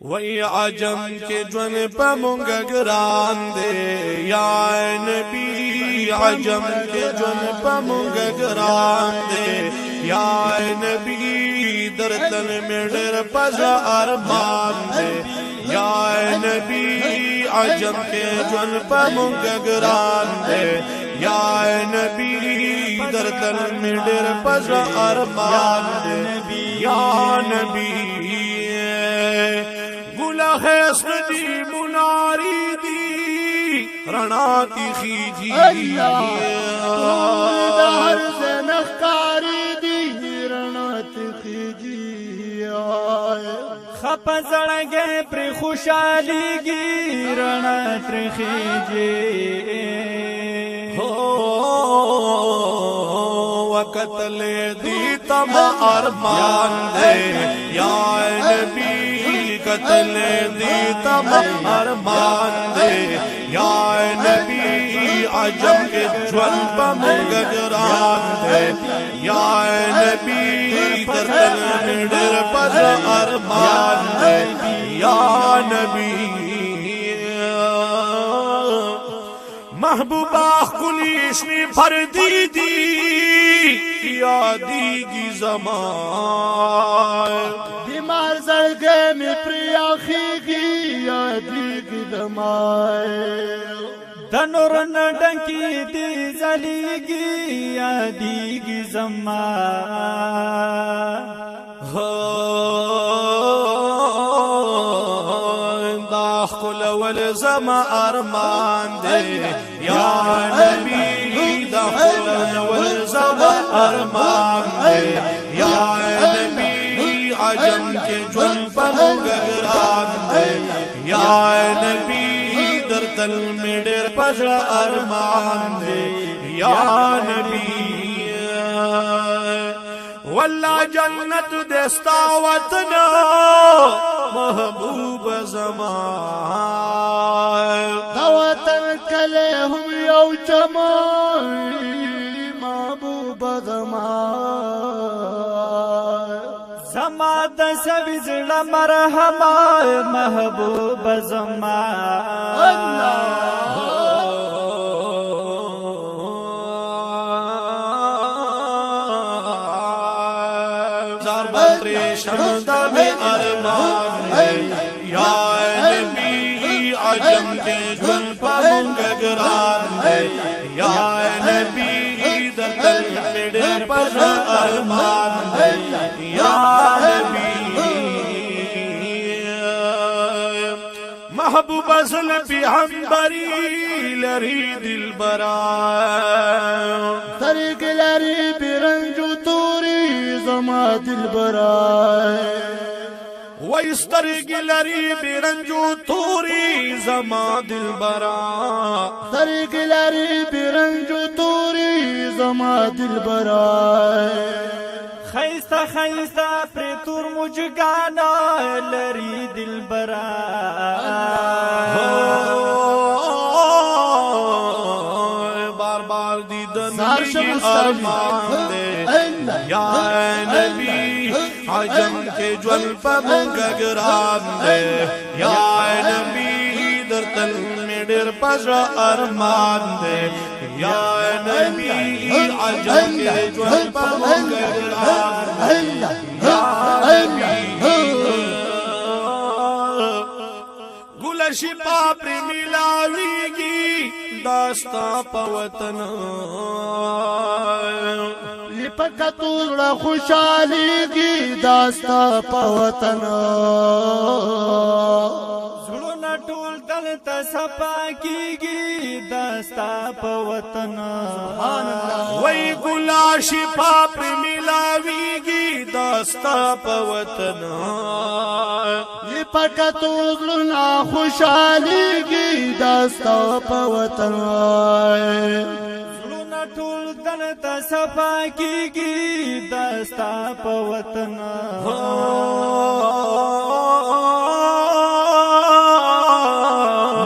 वही आजम के जन पे मुंग गिरान दे या नबी आजम के जन पे मुंग गिरान दे या नबी दर्दन में डर पजा अरमान दे या नबी आजम के जन पे मुंग गिरान दे या नबी दर्दन में डर पजा अरमान दे या नबी दी मुनारी दी रणाती खीजी दार से नखकारी दी रणाती खीजी खप जड़गे प्र खुशाली गी रणात खीजी हो वक़्त ले दी तम अरमान दे या नबी कतल दी तम अरमान दे या नबी आजम के ज्वल मुंग गिरान दे या नबी दर्दन डर पर अरमान दे या नबी महबूबा कुलीशनी भर दीदी यादी की जमान बीमार जड़गे में प्रिया खी यादी की जमाए धनुर न डंकी दी जलीगी यादी की जमा दाखुल वल जमा अरमान दे या नबी दाखुल वल जमा अरमान दे या नबी आजम के जुल पर गिरान दे या नबी दर्दल में डेर पर अरमान दे या नबी वल्ला जन्नत देस्ता वतन महबूब ज़मान वतन कले हम यौ जमाई महबूब ज़मान समाद सविजड़ मरहमा महबूब ज़मान शमदा में अरमान है या नबी आजम के जुल पर मुंग गिरान है या नबी दर्दल में डर पर अरमान है या नबी महबूब असल पिहंबरी लरी दिल बरा तरीक लरी बिरंजू तूरी जमा दिल बराए वैस्तर गिलरी बिरंजू तूरी जमा दिल बरा तरीक लरी बिरंजू तूरी जमा दिल बराए खैस्ता खैस्ता प्रे तुर मुझ गाना लरी दिल बरा बार बार दीदन अरमान दे या नबी आजम के ज्वल पर मुंग गिरान दे या नबी दर्दल में डर पर अरमान दे या नबी आजम के ज्वल पर मुंग गिरान दे या नबी गुलशी पापरी मिलावीगी दास्ता पवतन लिपक तूड़ा खुशाली की दास्ता पवतन जुड़ना टूल तल तसपा की दास्ता पवतन वही गुलाशी पापरी मिलावीगी दास्ता पवतन लिपक तूड़ा खुशाली की दास्ता पवतन टूल दन तसपा की दस्ता पवतन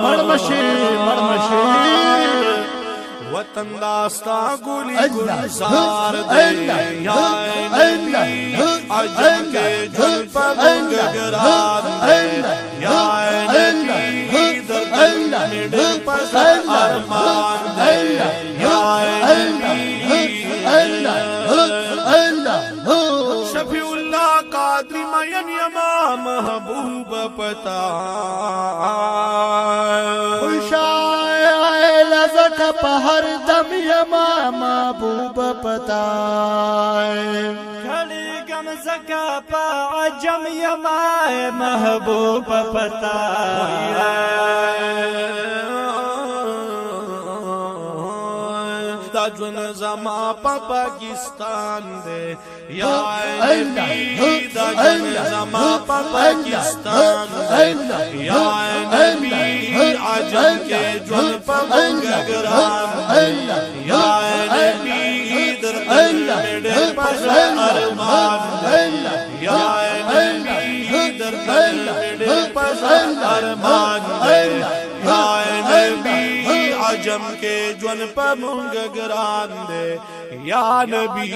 मरमशी वतन दास्ता गुली गुलजार दे या नबी आजम के जुल्फ मुंग गिरान दे महबूब पता खुशाइल ज़क पहर दम यमा महबूब पता खड़ी गम ज़का पा अजम यमा महबूब पता जुन जमा पाकिस्तान दे या नबी जुन जमा पाकिस्तान दे या नबी आजम के जुन पगरान दे या नबी दर्द मेरे पास अरमान दे या नबी दर्द मेरे पास अरमान दे या नबी आजम के ज्वन पर मुंग गरान दे या नबी